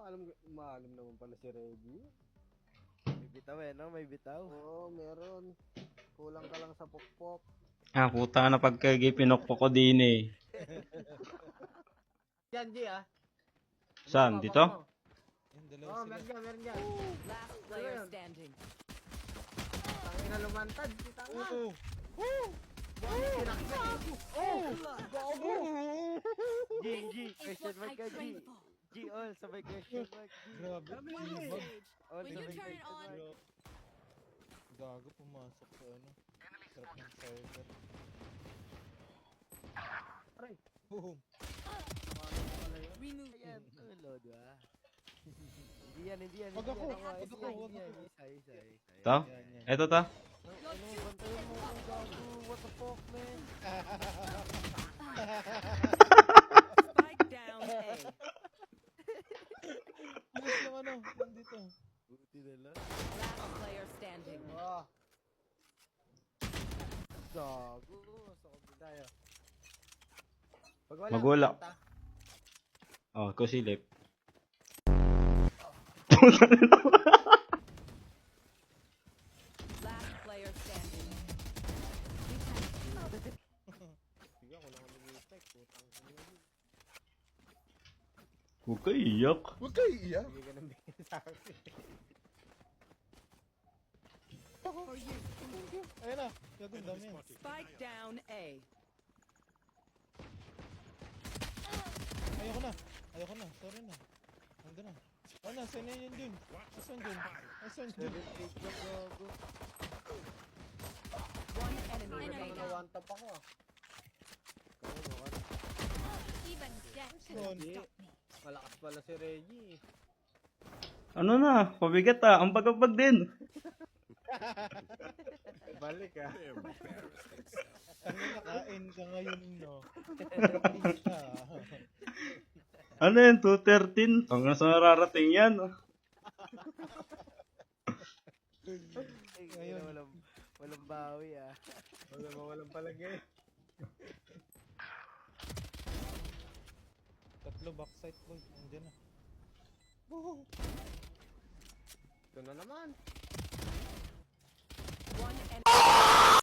Maalam naman pala si Reggie. May bitaw no? May bitaw. Oo, meron. Kulang ka lang sa pokpok. Ah, puta na pagkagi pinokpok ko din eh. Yan, G ah. Saan? Dito? Yan, Oo, dalawa sila. meron dyan. Last player standing. Tangin na lumantad. Kita nga. Oo. G, question mark ka, G. G, all, sabay question mark, G. Grabe. Ibag. All, When you sabay turn it question on. mark. Gago, pumasok sa ano. Sarap ng server. Aray. Boom. Remove. Ayan, tulo, diba? Hindi yan. Wag ako, wag ako. Isa. Ito? Yan, yan. Eto ta. Ano, bantayan mo akong gago. What the fuck, man? Spike down A. Alas yung ano, nandito. Buti na lang. Last player standing. Ah, Gago. Sa kabila tayo. pag wala. Magwala. basta. Oh, kusilip. Last player standing. Sige, ako lang ang nag-i-spec. Putang ina yun. Huwag ka iyak. Huwag kayo iiyak. Bigay ka ng bigay sa akin. Ayun na. Gago, dami yan. Spike down A. Ayoko na. Sorry na. Hanggang na. Oh, nasa na yun dun. Asan dun? Asan dun? 7-8 na gago. One enemy Bigay ka remaining. ng one tap ako ah. Even death Yun. cannot stop me. Malakas pala si Reggie. Ano na? Pabigat ah. Ang bagabag din. Balik ah. Ang nakain ka ngayon, no? Hindi ka. Ano yan? 213? Hanggang sa nararating yan. Ngayon. Walang bawi, ah. Walang palagay. Tatlo backside, boy. Andiyan na. Ito na naman. One enemy.